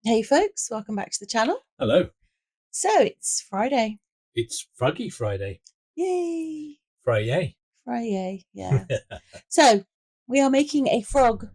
Hey folks, welcome back to the channel. Hello. So it's Friday. It's Froggy Friday. Yay! Friday. Friday, yeah. So we are making a frog.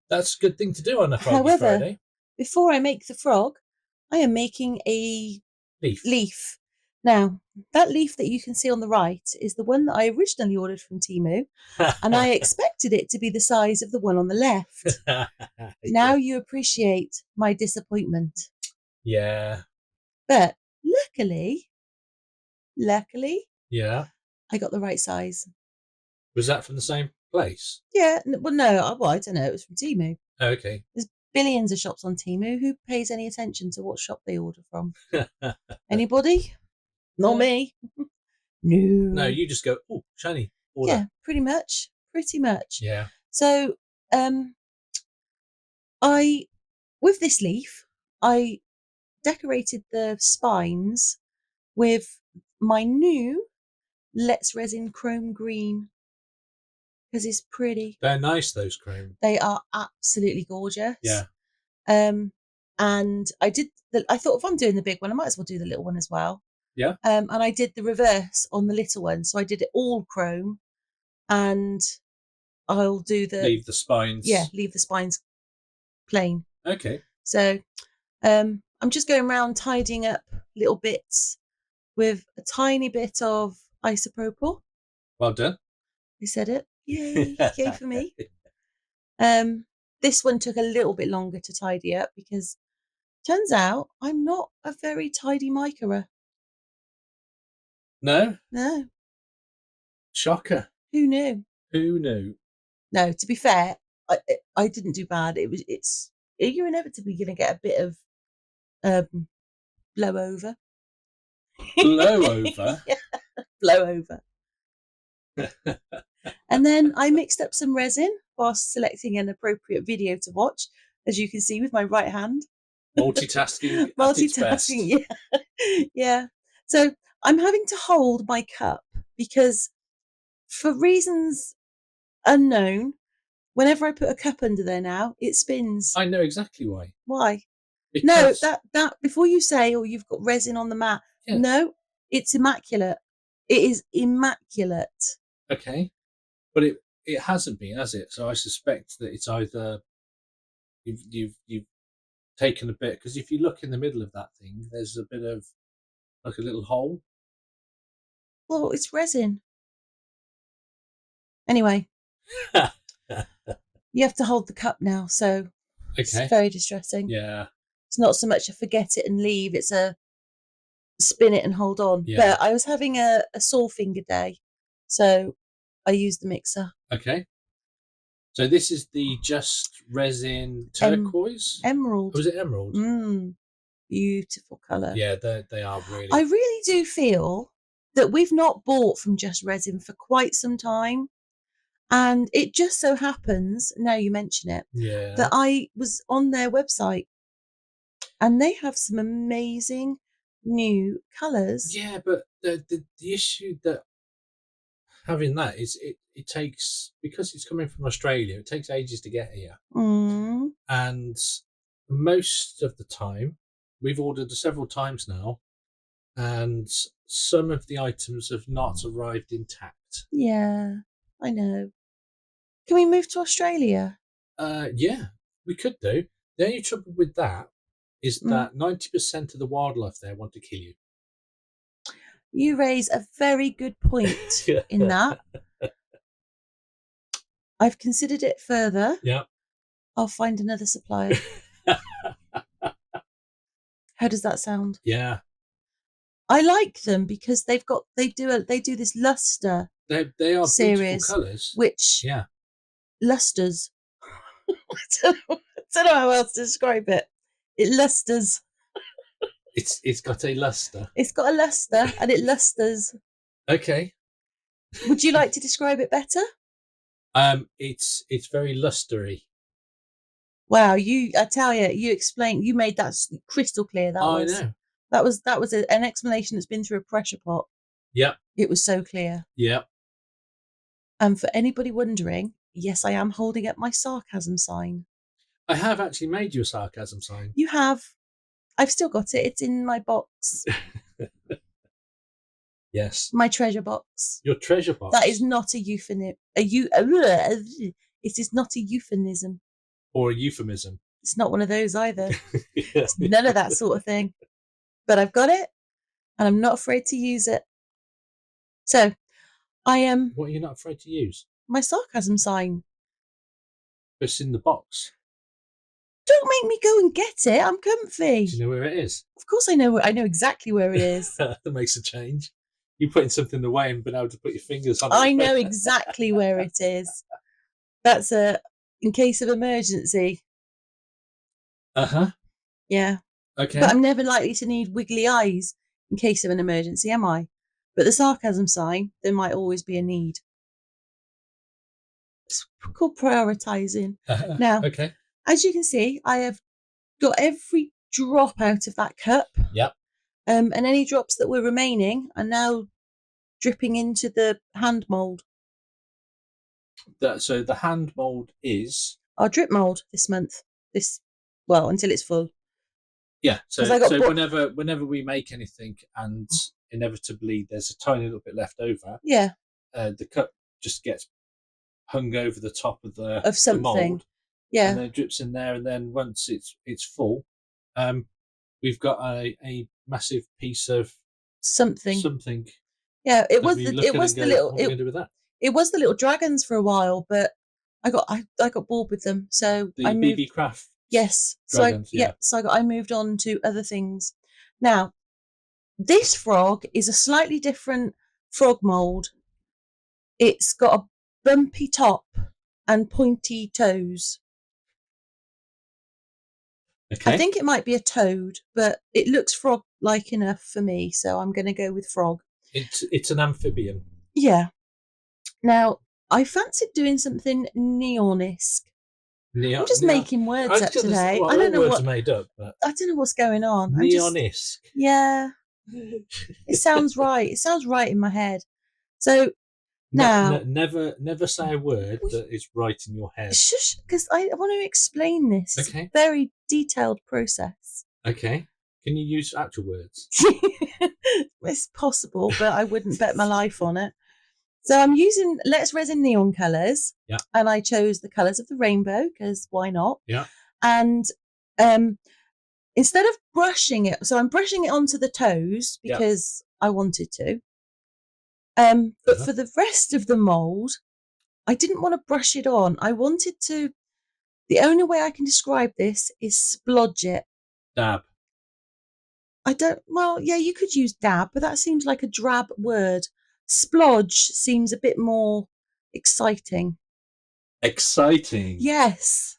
That's a good thing to do on a Froggy However, Friday. before I make the frog, I am making a Leaf. Now, that leaf that you can see on the right is the one that I originally ordered from Temu, and I expected it to be the size of the one on the left. Now you appreciate my disappointment. Yeah. But luckily, Yeah. I got the right size. Was that from the same place? Yeah, well, no, I don't know. It was from Temu. Oh, okay. There's billions of shops on Temu. Who pays any attention to what shop they order from? Anybody? Not me. No. No, you just go, oh, shiny. Order. Yeah, pretty much. Yeah. So, with this leaf, I decorated the spines with my new Let's Resin Chrome Green because it's pretty. They're nice, those chrome. They are absolutely gorgeous. Yeah. And I thought if I'm doing the big one, I might as well do the little one as well. Yeah. And I did the reverse on the little one. So I did it all chrome, and I'll do leave the spines. Yeah, leave the spines plain. Okay. So I'm just going around tidying up little bits with a tiny bit of isopropyl. Well done. I said it. Yay. Yay for me. This one took a little bit longer to tidy up because turns out I'm not a very tidy mica. No? No. Shocker. Who knew? Who knew? No, to be fair, I didn't do bad. You're inevitably going to get a bit of blow over. Blow over? Yeah, blow over. And then I mixed up some resin whilst selecting an appropriate video to watch, as you can see with my right hand. Multitasking. Multitasking, yeah. Yeah. So I'm having to hold my cup because for reasons unknown, whenever I put a cup under there now, it spins. I know exactly why. Why? Because... No, that before you say, you've got resin on the mat. Yeah. No, it's immaculate. It is immaculate. Okay. But it hasn't been, has it? So I suspect that it's either you've taken a bit, because if you look in the middle of that thing, there's a bit of like a little hole. Well, it's resin. Anyway, you have to hold the cup now, so it's very distressing. Yeah. It's not so much a forget it and leave, it's a spin it and hold on. Yeah. But I was having a sore finger day, so I used the mixer. Okay. So this is the Just Resin turquoise? Emerald. Oh, was it emerald? Beautiful colour. Yeah, they are really. I really do feel that we've not bought from Just Resin for quite some time. And it just so happens, now you mention it, that I was on their website and they have some amazing new colours. Yeah, but the issue that having that is it takes, because it's coming from Australia, it takes ages to get here. And most of the time, we've ordered several times now, and some of the items have not arrived intact. Yeah, I know. Can we move to Australia? Yeah, we could do. The only trouble with that is that 90% of the wildlife there want to kill you. You raise a very good point in that. I've considered it further. Yeah. I'll find another supplier. How does that sound? Yeah. I like them because they do this luster. They are series, beautiful colours. Which lusters. I don't know how else to describe it. It lusters. It's got a luster. It's got a luster and it lusters. Okay. Would you like to describe it better? It's very lustery. Wow, I tell you, you made that crystal clear. I know. That was an explanation that's been through a pressure pot. Yep. It was so clear. Yep. And for anybody wondering, yes, I am holding up my sarcasm sign. I have actually made you a sarcasm sign. You have. I've still got it. It's in my box. Yes. My treasure box. Your treasure box. That is not a euphemism. It is not a euphemism. Or a euphemism. It's not one of those either. It's none of that sort of thing. But I've got it, and I'm not afraid to use it. So, I am. What are you not afraid to use? My sarcasm sign. It's in the box. Don't make me go and get it. I'm comfy. Do you know where it is? Of course I know. I know exactly where it is. That makes a change. You putting something away and being able to put your fingers on it. I know exactly where it is. That's in case of emergency. Uh-huh. Yeah. Okay. But I'm never likely to need wiggly eyes in case of an emergency, am I? But the sarcasm sign, there might always be a need. It's called prioritising. Now, okay. As you can see, I have got every drop out of that cup. Yep. And any drops that were remaining are now dripping into the hand mould. So the hand mould is our drip mould this month. Until it's full. Yeah. So whenever we make anything and inevitably there's a tiny little bit left over. Yeah. The cup just gets hung over the top of something. The mould. Yeah. And then it drips in there, and then once it's full, we've got a massive piece of something. Yeah, it was the little dragons for a while, but I got bored with them, so I moved. BB Craft. Yes, dragons, I moved on to other things. Now, this frog is a slightly different frog mould. It's got a bumpy top and pointy toes. Okay. I think it might be a toad, but it looks frog-like enough for me, so I'm going to go with frog. It's an amphibian. Yeah. Now, I fancied doing something neon-esque. I'm just making words up today. I don't know words are made up. But I don't know what's going on. Neon-esque. Yeah. It sounds right. It sounds right in my head. So now, never say a word that is right in your head. Shush, because I want to explain this. Okay. It's a very detailed process. Okay. Can you use actual words? It's possible, but I wouldn't bet my life on it. So I'm using Let's Resin neon colours. Yeah. And I chose the colours of the rainbow because why not? Yeah. And instead of brushing it, so I'm brushing it onto the toes because I wanted to. But for the rest of the mould, I didn't want to brush it on. I wanted to. The only way I can describe this is splodge it. Dab. You could use dab, but that seems like a drab word. Splodge seems a bit more exciting. Exciting? Yes.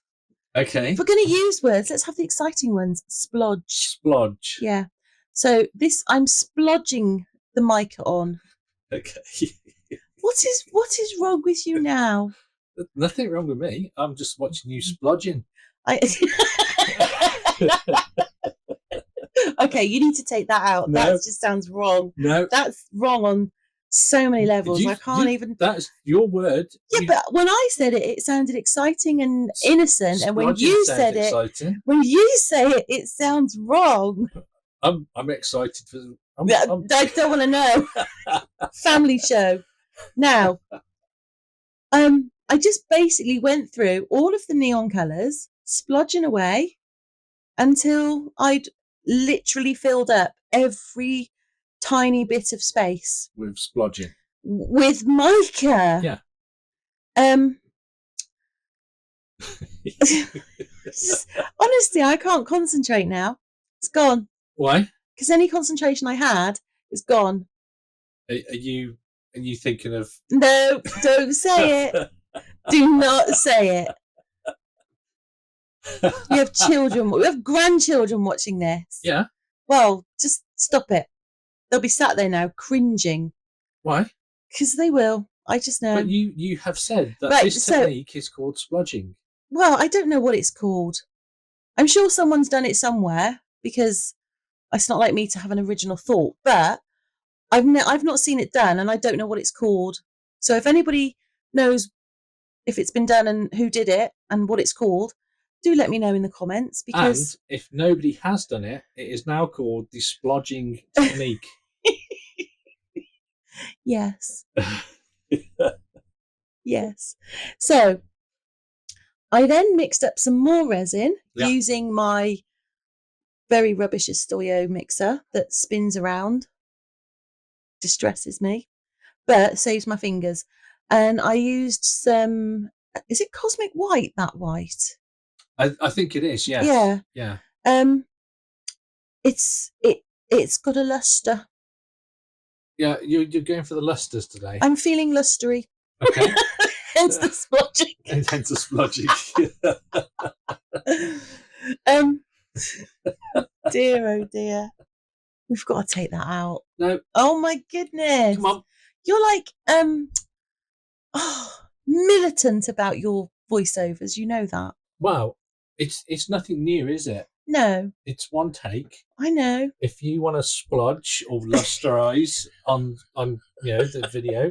Okay. If we're going to use words, let's have the exciting ones. Splodge. Splodge. Yeah. So I'm splodging the mica on. Okay. What is wrong with you now? Nothing wrong with me. I'm just watching you splodging. Okay, you need to take that out. No. That just sounds wrong. No. That's wrong on so many levels. I can't even. That's your word. Yeah, but when I said it, it sounded exciting and innocent. And when you said it, when you say it, it sounds wrong. I'm excited for. I don't want to know. Family show. Now, I just basically went through all of the neon colours, splodging away until I'd literally filled up every tiny bit of space. With splodging. With mica. Yeah. Honestly, I can't concentrate now. It's gone. Why? Because any concentration I had is gone. Are you thinking of? No, don't say it. Do not say it. You have children. We have grandchildren watching this. Yeah. Well, just stop it. They'll be sat there now cringing. Why? Because they will. I just know. But you have said that this technique is called splodging. Well, I don't know what it's called. I'm sure someone's done it somewhere because it's not like me to have an original thought. But I've not seen it done, and I don't know what it's called. So if anybody knows if it's been done and who did it and what it's called, do let me know in the comments, because... And if nobody has done it, it is now called the splodging technique. Yes. Yes. So I then mixed up some more resin using my very rubbish Estoyo mixer that spins around, distresses me, but saves my fingers. And I used some, is it Cosmic White, that white? I think it is, yes. Yeah. Yeah. It's got a luster. Yeah, you're going for the lusters today. I'm feeling lustery. Okay. Hence the splodging. Hence the splodging. Dear, oh dear. We've got to take that out. No. Oh my goodness. Come on. You're like militant about your voiceovers, you know that. Well, it's nothing new, is it? No. It's one take. I know. If you want to splodge or lusterize on the video,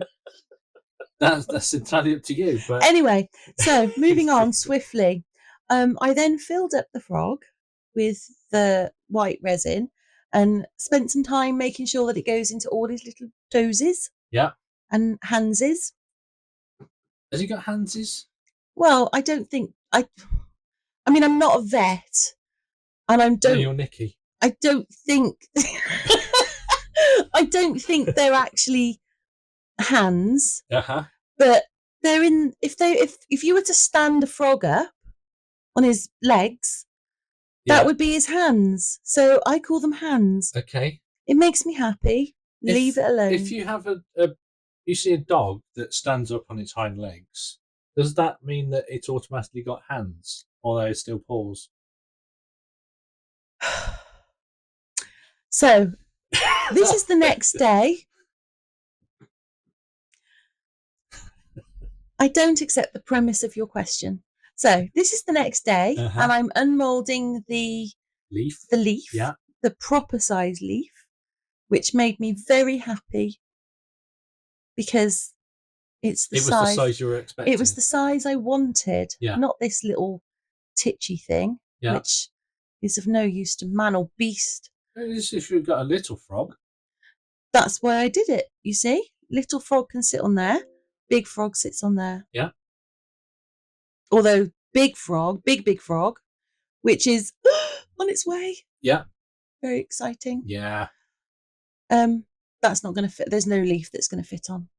that's entirely up to you. But anyway, so moving on swiftly. I then filled up the frog with the white resin and spent some time making sure that it goes into all his little toesies. Yeah. And handses. Has he got handses? Well, I don't think I mean, I'm not a vet, and you're Nikki. I don't think they're actually hands. But they're in. If you were to stand a frog up on his legs, that would be his hands. So I call them hands. Okay. It makes me happy. Leave it alone. If you have you see a dog that stands up on its hind legs, does that mean that it's automatically got hands, or are they still paws? So this is the next day. I don't accept the premise of your question. So this is the next day, and I'm unmoulding the leaf, the proper size leaf, which made me very happy because it was the size you were expecting. It was the size I wanted, not this little titchy thing, which is of no use to man or beast. If you've got a little frog. That's why I did it, you see? Little frog can sit on there. Big frog sits on there. Yeah. Although big frog, which is on its way. Yeah. Very exciting. Yeah. That's not going to fit. There's no leaf that's going to fit on.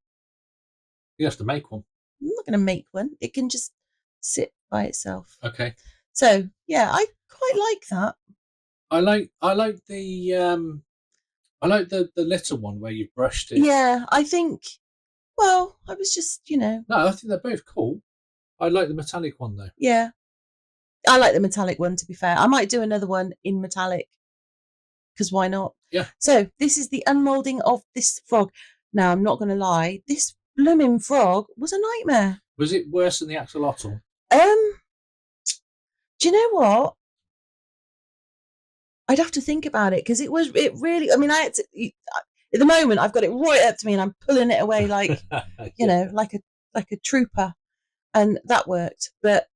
You have to make one. I'm not going to make one. It can just sit by itself. Okay. So yeah, I quite like that. I like the little one where you brushed it. Yeah, I think. Well, I was just, No, I think they're both cool. I like the metallic one though. Yeah, I like the metallic one. To be fair, I might do another one in metallic because why not? Yeah. So this is the unmoulding of this frog. Now I'm not going to lie, this blooming frog was a nightmare. Was it worse than the axolotl? Do you know what? I'd have to think about it because it really. I mean, I had to. At the moment, I've got it right up to me, and I'm pulling it away like like a trooper, and that worked. But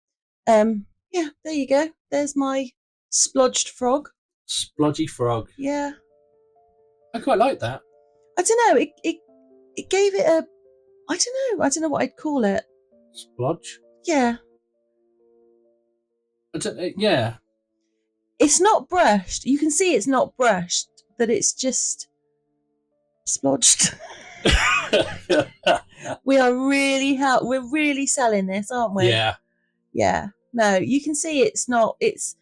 yeah, there you go. There's my splodged frog. Splodgy frog. Yeah, I quite like that. I don't know. It gave it a. I don't know what I'd call it. Splodge. Yeah. Yeah. It's not brushed. You can see it's not brushed. That it's just splodged. We're really selling this, aren't we? Yeah. Yeah. No, you can see it's not. It's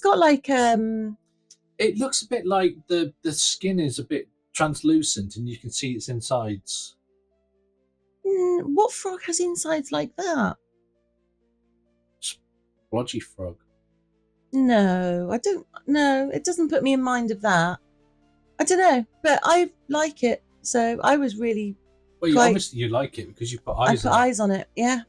got like It looks a bit like the skin is a bit translucent, and you can see its insides. What frog has insides like that? Splodgy frog. No, I don't. No, it doesn't put me in mind of that. I don't know, but I like it. So I was really. Well, obviously you like it because you put eyes. I put eyes on it. Yeah,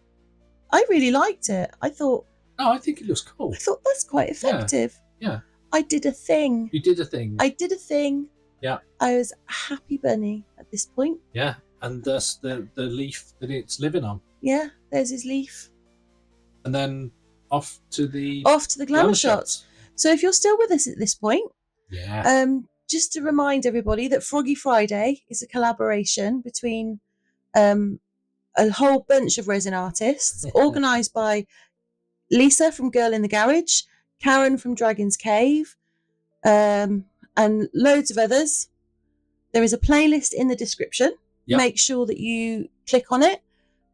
I really liked it. I thought. Oh, I think it looks cool. I thought that's quite effective. Yeah. I did a thing. You did a thing. I did a thing. Yeah. I was a happy bunny at this point. Yeah, and that's the leaf that it's living on. Yeah, there's his leaf. And then off to the glamour shots. So if you're still with us at this point, just to remind everybody that Froggy Friday is a collaboration between a whole bunch of resin artists, organised by Lisa from Girl in the Garage, Karen from Dragon's Cave, and loads of others. There is a playlist in the description. Yep. Make sure that you click on it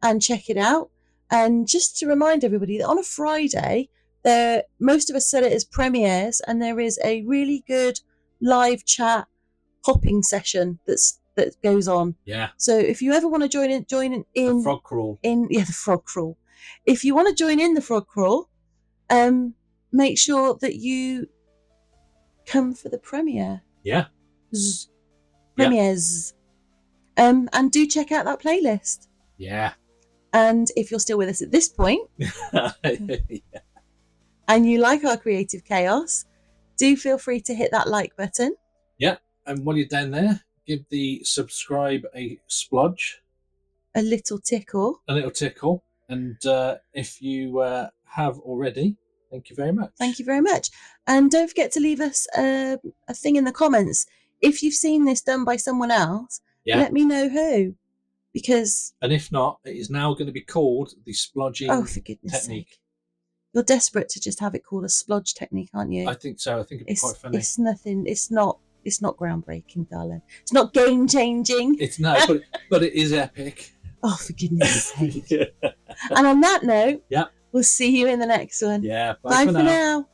and check it out. And just to remind everybody that on a Friday, most of us set it as premieres, and there is a really good live chat hopping session that goes on. Yeah. So if you ever want to join in the frog crawl. The frog crawl. If you want to join in the frog crawl, make sure that you come for the premiere. Yeah. Premieres. And do check out that playlist. Yeah. And if you're still with us at this point, and you like our creative chaos, do feel free to hit that like button. Yeah. And while you're down there, give the subscribe a splodge. A little tickle. And if you have already, thank you very much. Thank you very much. And don't forget to leave us a thing in the comments. If you've seen this done by someone else, let me know who. And if not, it is now going to be called the splodging for goodness technique. Sake. You're desperate to just have it called a splodge technique, aren't you? I think so. I think it'd be quite funny. It's nothing. It's not groundbreaking, darling. It's not game changing. It's no, but it is epic. Oh, for goodness sake. And on that note, we'll see you in the next one. Yeah. Bye for now.